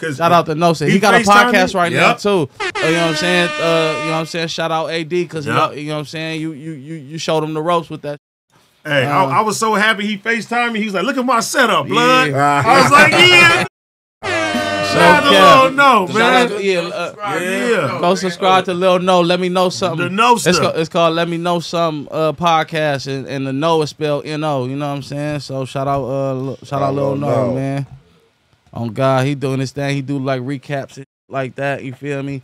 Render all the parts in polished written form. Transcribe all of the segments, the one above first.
Shout out to No Say. He got a podcast right now too. You know what I'm saying? You know what I'm saying? Shout out AD because you know what I'm saying. You showed him the ropes with that. Hey, I was so happy he FaceTimed me. He was like, "Look at my setup, blood." I was like, "Yeah." Shout out to Lil No, man. Go subscribe to Lil No. Let me know something. The No stuff. It's called Let Me Know Something podcast, and the No is spelled N-O. You know what I'm saying? So shout out Lil No, man. On God, he doing this thing. He do like recaps it like that. You feel me?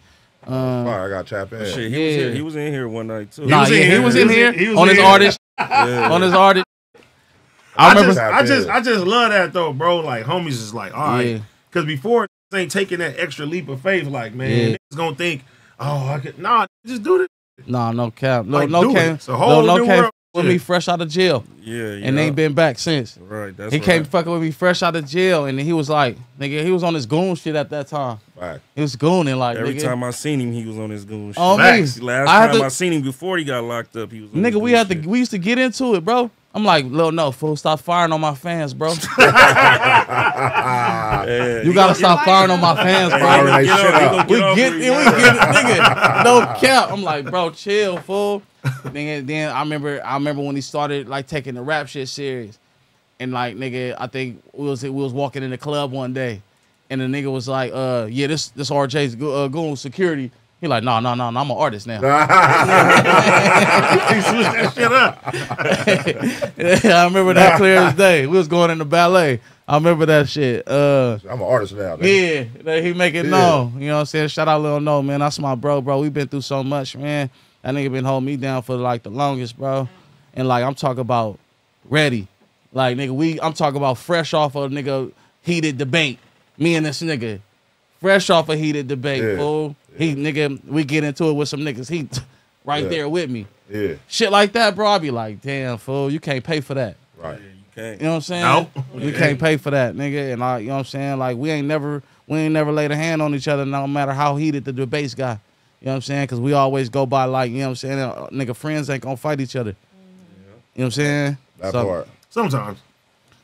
I got tap in. Shit, he was in here one night too. He was in here on his artist. On his artist. I just love that though, bro. Like homies is like, all right, because before ain't taking that extra leap of faith. Like man, niggas gonna think, oh, I could just do this. No cap. No came with me fresh out of jail. And ain't been back since. Right. He came fucking with me fresh out of jail, and then he was like, nigga, he was on his goon shit at that time. Right. He was gooning like every time I seen him, he was on his goon shit. Oh, Last time I seen him before he got locked up, he was on his goon shit. We used to get into it, bro. I'm like, Lil No, fool, stop firing on my fans, bro. You gotta stop firing on my fans, bro. We get it, nigga. No cap. I'm like, bro, chill, fool. Then I remember when he started like taking the rap shit serious, and like nigga, I think we was walking in the club one day, and the nigga was like, yeah, this RJ's goon security. He like, no, I'm an artist now. He switched that shit up. I remember that clear as day. We was going into ballet. I remember that shit. I'm an artist now. Man. Yeah, he make it known. You know what I'm saying? Shout out Lil No, man. That's my bro. We been through so much, man. That nigga been holding me down for like the longest, bro. And like I'm talking about ready. Like nigga, I'm talking about fresh off of nigga heated debate. Me and this nigga. Fresh off a heated debate, fool. Nigga, we get into it with some niggas. He right there with me. Yeah. Shit like that, bro. I be like, damn, fool, you can't pay for that. Right. You can't. You know what I'm saying? No. You can't pay for that, nigga. And you know what I'm saying? Like we ain't never laid a hand on each other, no matter how heated the debates got. You know what I'm saying? Because we always go by like, you know what I'm saying? Nigga, friends ain't gonna fight each other. You know what I'm saying? That part. Sometimes.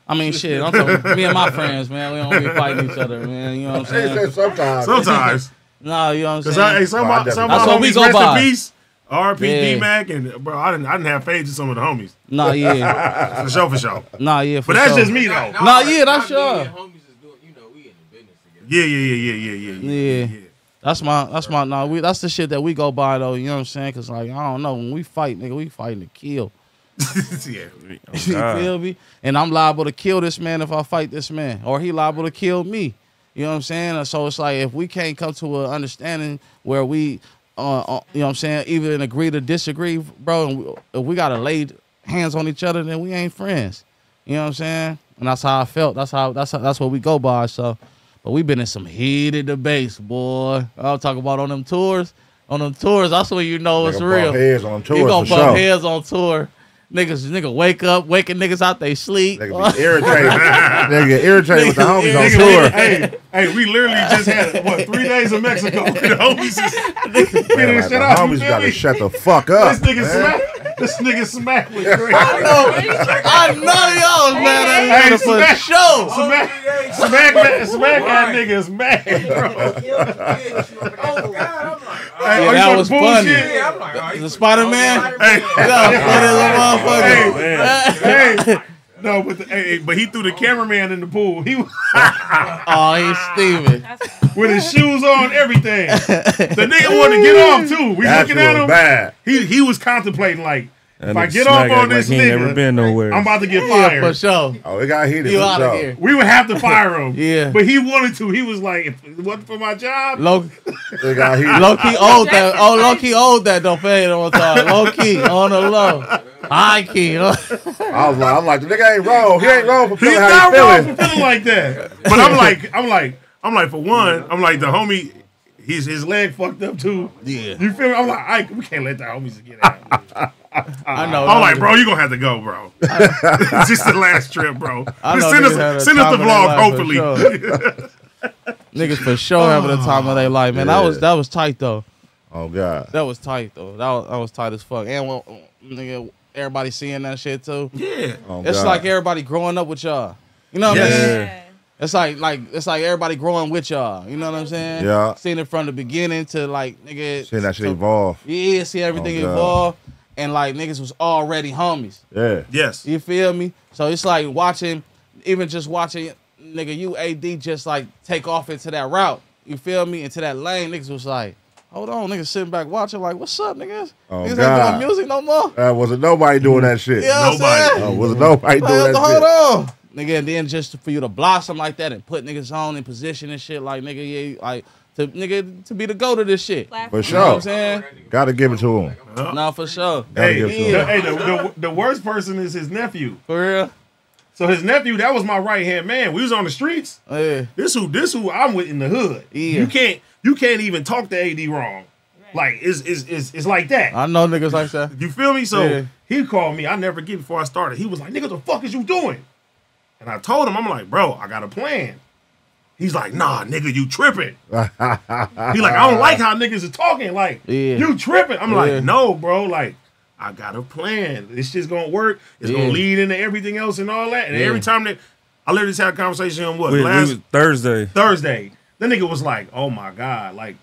I mean, shit. I'm talking me and my friends, man. We don't be fighting each other, man. You know what I'm saying? Sometimes. No, you know what I'm saying? Some of that's my what we homies, go rest by. in peace. RP D-Mac and bro, I didn't have faith in some of the homies. Nah, yeah. For sure. Nah, yeah. But that's just me though. Nah, yeah, that's sure. Yeah. That's that's the shit that we go by though. You know what I'm saying? Cause like I don't know, when we fight, nigga, we fighting to kill. Yeah. You feel me? And I'm liable to kill this man if I fight this man, or he liable to kill me. You know what I'm saying? And so it's like if we can't come to an understanding where we, you know what I'm saying, even agree to disagree, bro. And if we gotta lay hands on each other, then we ain't friends. You know what I'm saying? And that's how I felt. That's what we go by. So, but we been in some heated debates, boy. I'll talk about on them tours. On them tours, that's when you know it's real. Heads on tours, you gonna bump heads on tour. Nigga waking niggas out they sleep. Nigga be irritated. Nigga get irritated with the homies on tour. Hey, we literally just had 3 days in Mexico. The homies is the homies gotta shut the fuck up. This nigga smack with I know y'all was mad at each other for sure. Smack that nigga is mad, bro. That was funny. The Spider-Man? Hey, that was funny as a motherfucker. Hey, no, but he threw the cameraman in the pool. He's Steven. With his shoes on, everything. The nigga wanted to get off too. We looking at him. Bad. He was contemplating like, if I get off on this nigga, never been nowhere. I'm about to get fired. For sure. Oh, it got heated. You out of here. We would have to fire him. Yeah. But he wanted to. He was like, if it wasn't for my job. It got heated. Low-key owed that. Oh, low-key owed that. Don't pay it on time. Low-key. On the low. High-key. I was like, the nigga ain't wrong. He ain't wrong for feeling how He's he not wrong feeling. for feeling like that. But I'm like, for one, I'm like, the homie, his leg fucked up too. Yeah. You feel me? I'm like, we can't let the homies get out. I know. I'm like, bro, you gonna have to go, bro. It's just the last trip, bro. Send us the vlog, hopefully. Niggas for sure having the time of their life, man. Yeah. That was tight though. Oh God. That was tight though. That was tight as fuck. And nigga, everybody seeing that shit too. Yeah. Oh, it's God. like everybody growing up with y'all. You know what I mean? It's like everybody growing with y'all. You know what I'm saying? Yeah. Seeing it from the beginning to like nigga. Seeing that shit evolve. Yeah, see everything evolve. And like niggas was already homies. Yeah. Yes. You feel me? So it's like watching nigga, you AD just like take off into that route. You feel me? Into that lane. Niggas was like, hold on, niggas sitting back watching like, what's up, niggas? Oh, niggas God. ain't doing music no more. Wasn't nobody doing that shit. You know what I'm saying? Wasn't nobody doing that hold shit. on. Nigga, and then just for you to blossom like that and put niggas on in position and shit, like nigga, yeah, like to be the go to this shit. For sure. You know what I'm saying? Gotta give it to him. No, for sure. The worst person is his nephew. For real? So his nephew, that was my right hand man. We was on the streets. Yeah. This who I'm with in the hood. Yeah. You can't even talk to AD wrong. Like it's like that. I know niggas like that. You feel me? So he called me. I never get before I started. He was like, "Nigga, the fuck is you doing?" And I told him, I'm like, "Bro, I got a plan." He's like, "Nah, nigga, you tripping." He like, "I don't like how niggas are talking. Like, you tripping." I'm like, "No, bro. Like, I got a plan. This shit's gonna work. It's gonna lead into everything else and all that." And every time that I literally just had a conversation on last Thursday. The nigga was like, "Oh my God, like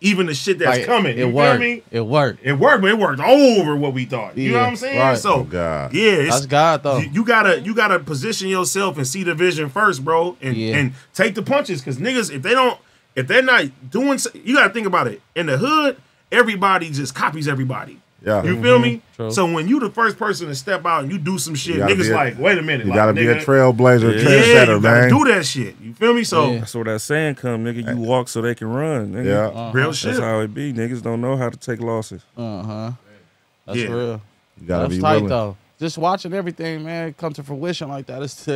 even the shit that's coming." You worked. feel me? It worked. It worked, but it worked over what we thought. You know what I'm saying? Right. So God. yeah, that's God though. You gotta position yourself and see the vision first, bro, and take the punches. Cause niggas, if they're not doing, you gotta think about it. In the hood, everybody just copies everybody. Yeah. You feel me? True. So when you the first person to step out and you do some shit, niggas like, wait a minute. You like, gotta be a trailblazer, you trendsetter, gotta man. do that shit. You feel me? So that's where that saying come, nigga. You walk so they can run, nigga. Yeah. Real shit. That's how it be. Niggas don't know how to take losses. That's real. You gotta That's be tight willing. though. Just watching everything, man, come to fruition like that. It's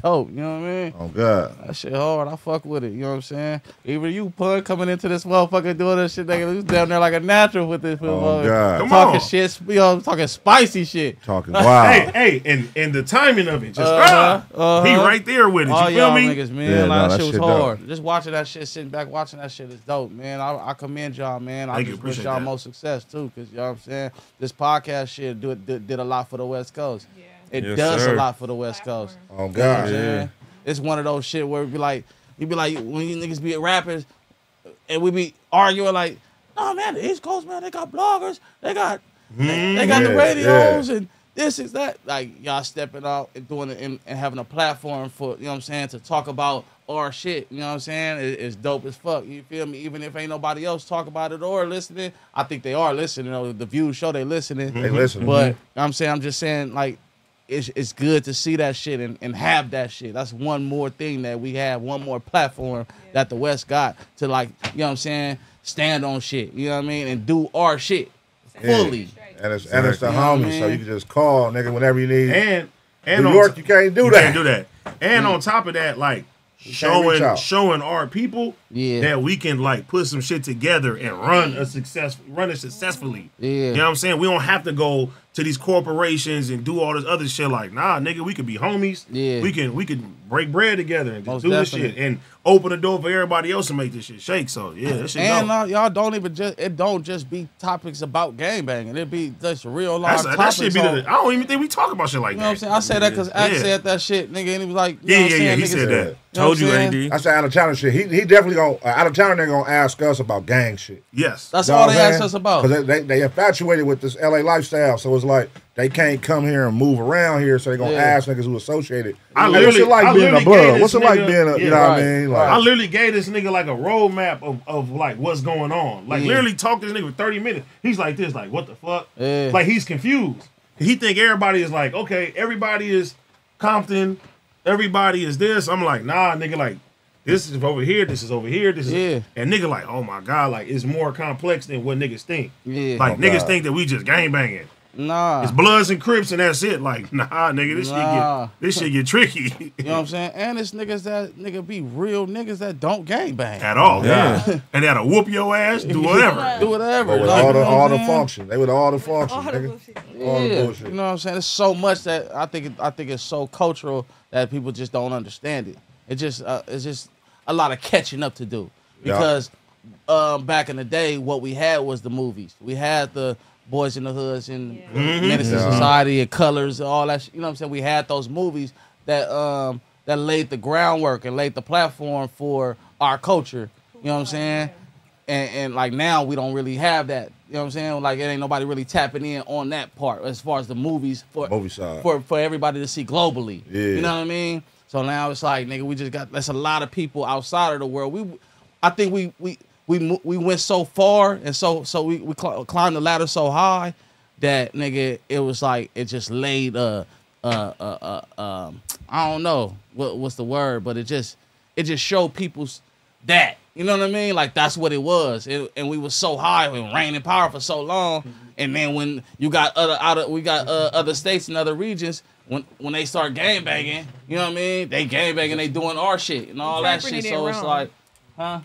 dope. You know what I mean? Oh God. That shit hard. I fuck with it. You know what I'm saying? Even you, Pun, coming into this motherfucker doing this shit, nigga, you down there like a natural with this. Oh God. Come talking on. shit, talking spicy shit. Talking wild. Hey, and the timing of it, just he right there with it. All You feel y'all me? niggas, man. Yeah, like, no, that shit was shit hard. dope. Just watching that shit, sitting back watching that shit is dope, man. I commend y'all, man. I Thank you, just wish appreciate y'all that. more success too, because you know what I'm saying. This podcast shit did a lot for the West Coast. Yeah. It Yes, does sir. a lot for the West Coast. Oh You know what I'm God. saying? It's one of those shit where you be like when you niggas be rappers and we be arguing like, oh man, the East Coast, man, they got bloggers, they got the radios and this is that. Like y'all stepping out and doing it and having a platform for, you know what I'm saying, to talk about our shit. You know what I'm saying? It's dope as fuck. You feel me? Even if ain't nobody else talk about it or listening, I think they are listening. You know, the views show they listening. They listening. But I'm just saying, like, it's good to see that shit and have that shit. That's one more thing that we have, one more platform that the West got to, like, you know what I'm saying, stand on shit. You know what I mean? And do our shit fully. And it's the You know what I homies, mean? so you can just call, nigga, whenever you need. And New York, you can't do that. Can't do that. And on top of that, like reach out. showing our people Yeah. that we can like put some shit together and run it successfully. Yeah. You know what I'm saying? We don't have to go to these corporations and do all this other shit. Like, nah, nigga, we could be homies. Yeah. We can break bread together and just Most do this definitely. shit and open the door for everybody else to make this shit shake. So yeah, that shit And dope. y'all don't even it don't just be topics about gangbanging. It be just real life That topics. shit be on- I don't even think we talk about shit like You know what I'm that. saying? I said that because Axe Yeah. said that shit, nigga, and he was like, you know what I'm Yeah, saying? he Niggas- said that. You know Told you, what I'm saying? AD. That's the out of town shit. He definitely gonna out of town. They're gonna ask us about gang shit. Yes. That's You know all what they I'm asked saying? us about. Because they infatuated with this LA lifestyle, so it's like they can't come here and move around here, so they gonna Yeah. ask niggas who associated. I Like, what's it literally- like I being a literally blood? gave What's it this like nigga- being a, you yeah, know what right, I mean? right. Like, I literally gave this nigga like a roadmap of like what's going on. Like literally talked to this nigga for 30 minutes. He's like this, like what the fuck? Yeah. Like he's confused. He think everybody is like, okay, everybody is Compton, everybody is this. I'm like, nah, nigga, like this is over here, this is over here, this is Yeah. and nigga like, oh my God, like it's more complex than what niggas think. Yeah. Like Oh, niggas God. think that we just gang banging. Nah. It's Bloods and Crips and that's it. Like, nah, nigga, Nah. this shit get tricky. You know what I'm saying? And it's niggas that be real niggas that don't gangbang. At all. Yeah. And that'll whoop your ass, do whatever. Do whatever. but with Like, all you know what the I'm saying? function, they with all the function, All the nigga. bullshit. All the Yeah, bullshit. you know what I'm saying? There's so much that I think it's so cultural that people just don't understand it. It's just a lot of catching up to do because back in the day, what we had was the movies. We had the Boys in the Hoods and Menace to Yeah. Society and Colors and all that. You know what I'm saying? We had those movies that that laid the groundwork and laid the platform for our culture. You know what I'm saying? And like now we don't really have that. You know what I'm saying? Like it ain't nobody really tapping in on that part as far as the movies movie side for everybody to see globally. Yeah. You know what I mean? So now it's like, nigga, we just got that's a lot of people outside of the world. I think we went so far and so we climbed the ladder so high that, nigga, it was like it just laid I don't know what's the word, but it just showed people's that. You know what I mean? Like that's what it was. And we was so high and reigning power for so long. And then when you got other states and other regions, when they start gang banging, you know what I mean? They gang banging, they doing our shit and all that shit. So it's like,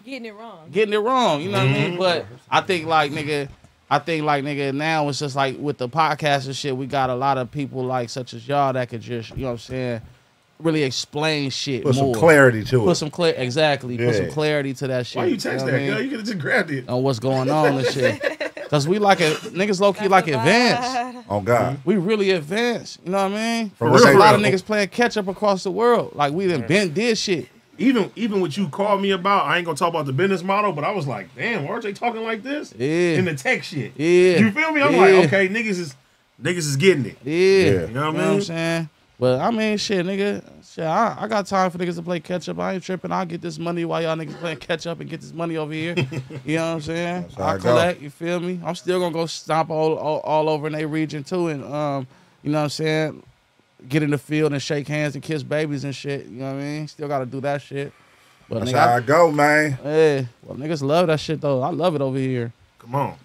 getting it wrong. Getting it wrong, you know what I mean? But I think like nigga, now it's just like with the podcast and shit, we got a lot of people like such as y'all that could just, you know what I'm saying, really explain shit Put more. some clarity to it. Put some exactly. Yeah. Put some clarity to that shit. Why you text that, girl? You could have just grabbed it. On what's going on and shit. Cause we like it, niggas low key like advanced. Oh God. We really advanced. You know what I mean? For There's real. a lot of niggas playing catch up across the world. Like we done did shit. Even what you called me about, I ain't gonna talk about the business model, but I was like, damn, RJ talking like this? Yeah. In the tech shit. Yeah. You feel me? I'm like, okay, niggas is getting it. Yeah. You know what I I'm mean? saying? But I mean, shit, nigga. Shit, I got time for niggas to play catch up. I ain't tripping. I'll get this money while y'all niggas playing catch up and get this money over here. You know what I'm saying? That's how I it go. collect, you feel me? I'm still gonna go stomp all over in their region too. And you know what I'm saying? Get in the field and shake hands and kiss babies and shit. You know what I mean? Still gotta do that shit. But That's nigga, how I go, man. yeah. Well, niggas love that shit though. I love it over here. Come on.